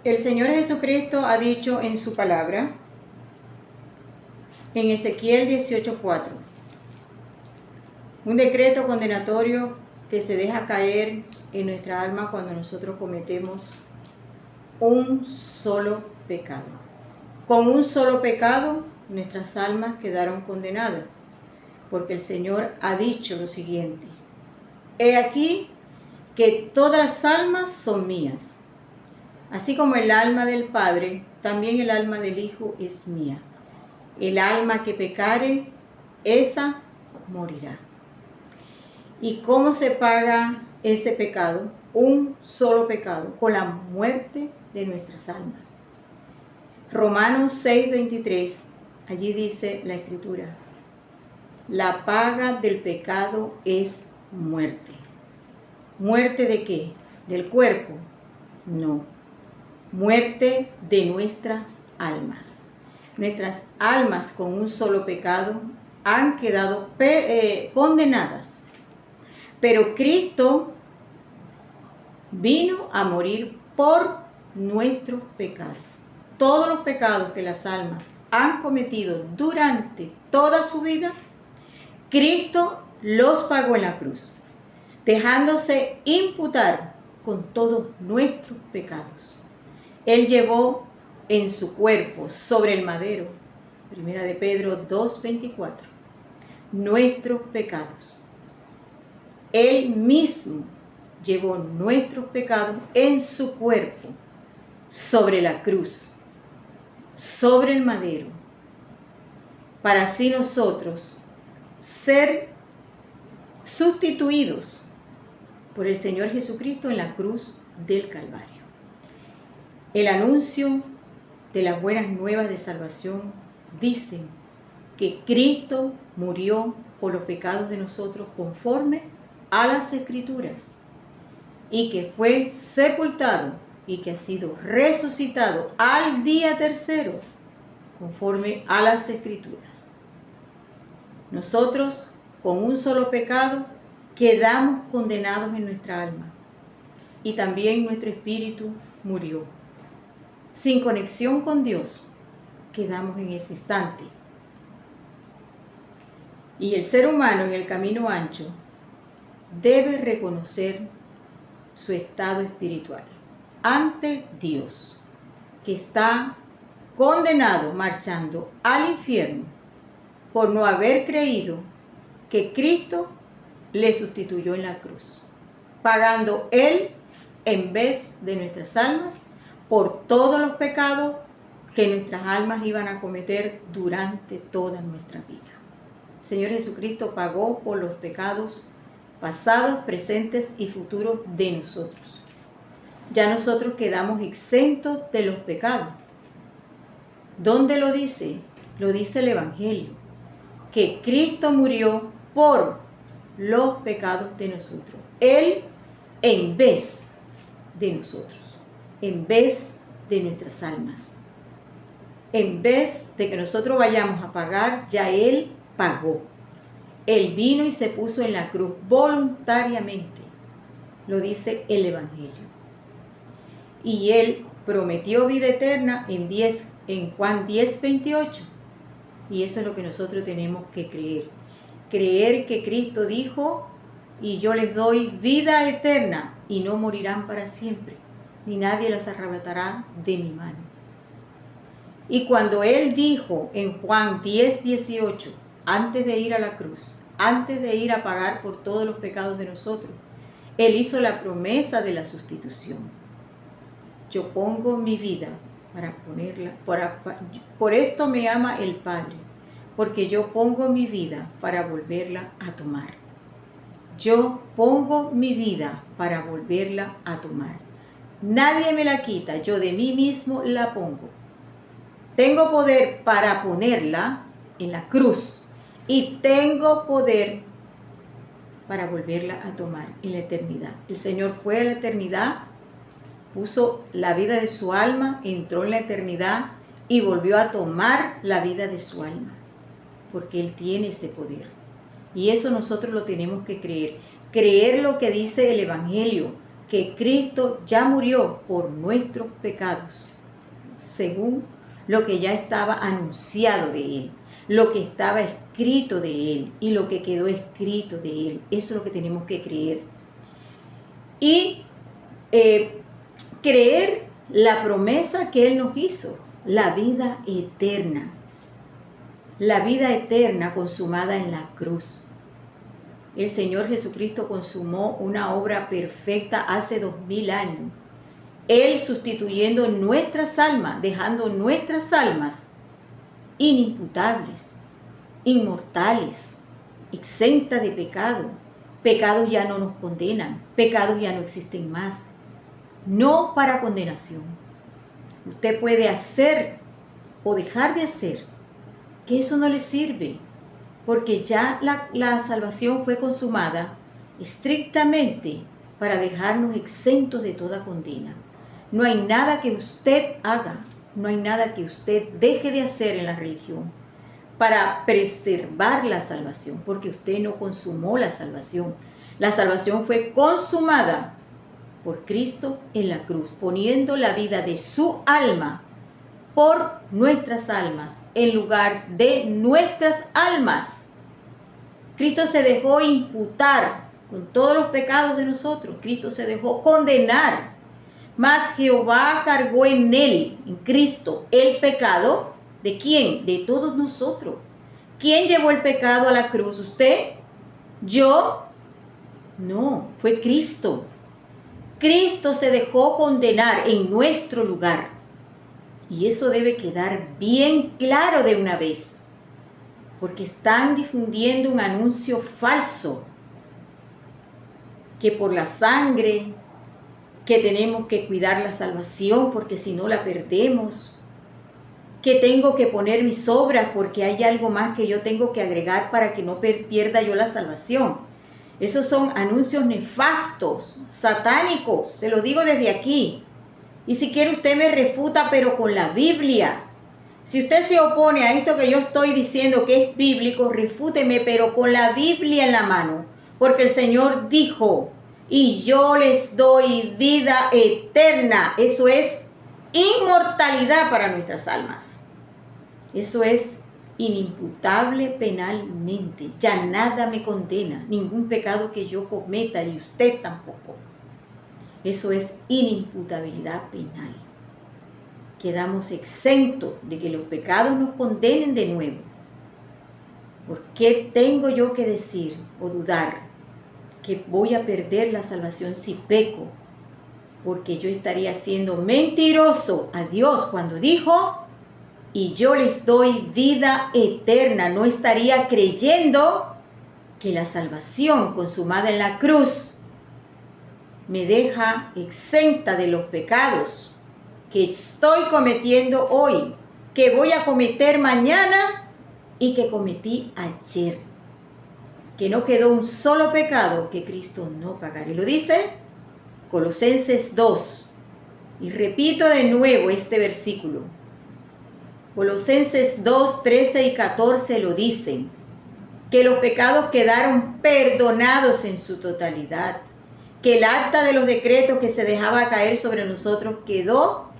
El Señor Jesucristo ha dicho en su palabra, en Ezequiel 18:4, un decreto condenatorio que se deja caer en nuestra alma cuando nosotros cometemos un solo pecado. Con un solo pecado, nuestras almas quedaron condenadas, porque el Señor ha dicho lo siguiente: he aquí que todas las almas son mías. Así como el alma del Padre, también el alma del Hijo es mía. El alma que pecare, esa morirá. ¿Y cómo se paga ese pecado? Un solo pecado, con la muerte de nuestras almas. Romanos 6:23, allí dice la Escritura: la paga del pecado es muerte. ¿Muerte de qué? ¿Del cuerpo? No. Muerte de nuestras almas. Nuestras almas con un solo pecado han quedado condenadas. Pero Cristo vino a morir por nuestros pecados. Todos los pecados que las almas han cometido durante toda su vida, Cristo los pagó en la cruz, dejándose imputar con todos nuestros pecados. Él llevó en su cuerpo sobre el madero, 1 de Pedro 2:24, nuestros pecados. Él mismo llevó nuestros pecados en su cuerpo sobre la cruz, sobre el madero, para así nosotros ser sustituidos por el Señor Jesucristo en la cruz del Calvario. El anuncio de las buenas nuevas de salvación dice que Cristo murió por los pecados de nosotros conforme a las Escrituras, y que fue sepultado y que ha sido resucitado al día tercero conforme a las Escrituras. Nosotros con un solo pecado quedamos condenados en nuestra alma, y también nuestro espíritu murió. Sin conexión con Dios, quedamos en ese instante. Y el ser humano en el camino ancho debe reconocer su estado espiritual ante Dios, que está condenado marchando al infierno por no haber creído que Cristo le sustituyó en la cruz, pagando Él en vez de nuestras almas por todos los pecados que nuestras almas iban a cometer durante toda nuestra vida. El Señor Jesucristo pagó por los pecados pasados, presentes y futuros de nosotros. Ya nosotros quedamos exentos de los pecados. ¿Dónde lo dice? Lo dice el Evangelio, que Cristo murió por los pecados de nosotros. Él en vez de nosotros, en vez de nuestras almas. En vez de que nosotros vayamos a pagar, ya Él pagó. Él vino y se puso en la cruz voluntariamente. Lo dice el Evangelio. Y Él prometió vida eterna en Juan 10:28. Y eso es lo que nosotros tenemos que creer. Creer que Cristo dijo: y yo les doy vida eterna y no morirán para siempre, ni nadie los arrebatará de mi mano. Y cuando Él dijo en Juan 10:18, antes de ir a la cruz, antes de ir a pagar por todos los pecados de nosotros, Él hizo la promesa de la sustitución. Yo pongo mi vida para ponerla, por esto me ama el Padre, porque yo pongo mi vida para volverla a tomar. Yo pongo mi vida para volverla a tomar. Nadie me la quita, yo de mí mismo la pongo. Tengo poder para ponerla en la cruz y tengo poder para volverla a tomar en la eternidad. El Señor fue a la eternidad, puso la vida de su alma, entró en la eternidad y volvió a tomar la vida de su alma, porque Él tiene ese poder. Y eso nosotros lo tenemos que creer. Creer lo que dice el Evangelio. que Cristo ya murió por nuestros pecados, según lo que ya estaba anunciado de Él, lo que estaba escrito de Él y lo que quedó escrito de Él. Eso es lo que tenemos que creer. Y creer la promesa que Él nos hizo, la vida eterna. La vida eterna consumada en la cruz. El Señor Jesucristo consumó una obra perfecta hace 2000 años. Él sustituyendo nuestras almas, dejando nuestras almas inimputables, inmortales, exentas de pecado. Pecados ya no nos condenan, pecados ya no existen más. No para condenación. Usted puede hacer o dejar de hacer, que eso no le sirve, porque ya la salvación fue consumada estrictamente para dejarnos exentos de toda condena. No hay nada que usted haga, no hay nada que usted deje de hacer en la religión para preservar la salvación, porque usted no consumó la salvación. La salvación fue consumada por Cristo en la cruz, poniendo la vida de su alma por nuestras almas, en lugar de nuestras almas. Cristo se dejó imputar con todos los pecados de nosotros. Cristo se dejó condenar. Mas Jehová cargó en él, en Cristo, el pecado. ¿De quién? De todos nosotros. ¿Quién llevó el pecado a la cruz? ¿Usted? ¿Yo? No, fue Cristo. Cristo se dejó condenar en nuestro lugar. Y eso debe quedar bien claro de una vez. Porque están difundiendo un anuncio falso. Que por la sangre, que tenemos que cuidar la salvación porque si no la perdemos. Que tengo que poner mis obras porque hay algo más que yo tengo que agregar para que no pierda yo la salvación. Esos son anuncios nefastos, satánicos, se lo digo desde aquí. Y si quiere usted me refuta, pero con la Biblia. Si usted se opone a esto que yo estoy diciendo que es bíblico, refúteme, pero con la Biblia en la mano. Porque el Señor dijo, y yo les doy vida eterna. Eso es inmortalidad para nuestras almas. Eso es inimputable penalmente. Ya nada me condena, ningún pecado que yo cometa y usted tampoco. Eso es inimputabilidad penal. Quedamos exentos de que los pecados nos condenen de nuevo. ¿Por qué tengo yo que decir o dudar que voy a perder la salvación si peco? Porque yo estaría siendo mentiroso a Dios cuando dijo, y yo les doy vida eterna. No estaría creyendo que la salvación consumada en la cruz me deja exenta de los pecados que estoy cometiendo hoy, que voy a cometer mañana y que cometí ayer. Que no quedó un solo pecado que Cristo no pagara. Y lo dice Colosenses 2. Y repito de nuevo este versículo. Colosenses 2, 13 y 14 lo dicen. Que los pecados quedaron perdonados en su totalidad. Que el acta de los decretos que se dejaba caer sobre nosotros quedó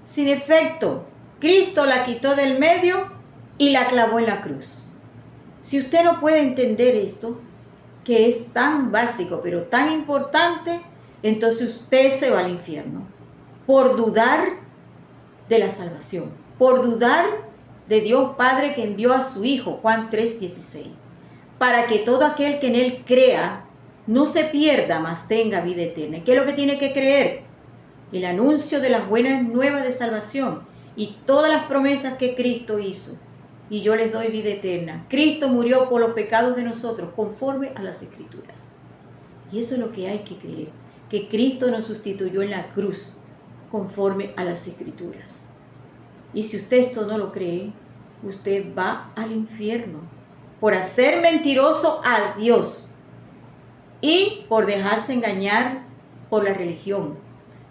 sin efecto. Cristo la quitó del medio y la clavó en la cruz. Si usted no puede entender esto, que es tan básico pero tan importante, entonces usted se va al infierno por dudar de la salvación, por dudar de Dios Padre que envió a su Hijo, Juan 3:16, para que todo aquel que en Él crea no se pierda, mas tenga vida eterna. ¿Qué es lo que tiene que creer? El anuncio de las buenas nuevas de salvación y todas las promesas que Cristo hizo. Y yo les doy vida eterna. Cristo murió por los pecados de nosotros, conforme a las Escrituras. Y eso es lo que hay que creer, que Cristo nos sustituyó en la cruz, conforme a las Escrituras. Y si usted esto no lo cree, usted va al infierno por hacer mentiroso a Dios y por dejarse engañar por la religión,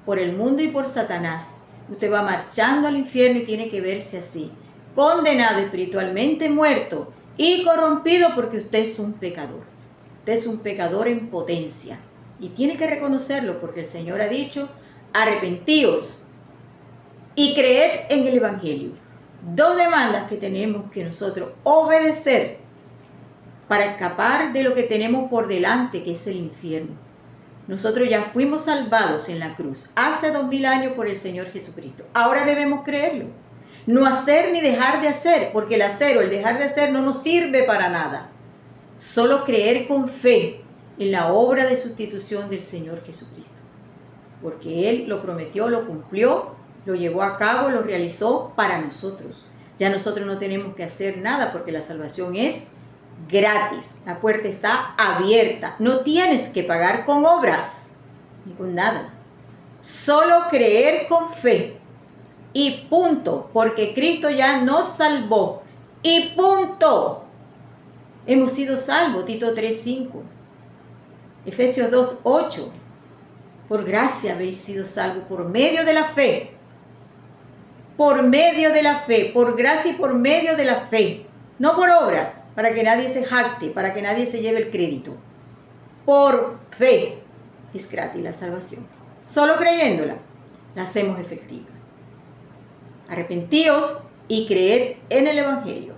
por el mundo y por Satanás. Usted va marchando al infierno y tiene que verse así, condenado espiritualmente, muerto y corrompido, porque usted es un pecador. Usted es un pecador en potencia Y tiene que reconocerlo porque el Señor ha dicho, arrepentíos y creed en el Evangelio. Dos demandas que tenemos que nosotros obedecer para escapar de lo que tenemos por delante, que es el infierno. Nosotros ya fuimos salvados en la cruz hace 2000 años por el Señor Jesucristo. Ahora debemos creerlo. No hacer ni dejar de hacer, porque el hacer o el dejar de hacer no nos sirve para nada. Solo creer con fe en la obra de sustitución del Señor Jesucristo. Porque Él lo prometió, lo cumplió, lo llevó a cabo, lo realizó para nosotros. Ya nosotros no tenemos que hacer nada porque la salvación es gratis. La puerta está abierta. No tienes que pagar con obras ni con nada. Solo creer con fe. Y punto. Porque Cristo ya nos salvó. Y punto. Hemos sido salvos. Tito 3:5. Efesios 2:8. Por gracia habéis sido salvos por medio de la fe. Por medio de la fe. Por gracia y por medio de la fe. No por obras, para que nadie se jacte, para que nadie se lleve el crédito. Por fe es gratis la salvación. Solo creyéndola la hacemos efectiva. Arrepentíos y creed en el Evangelio.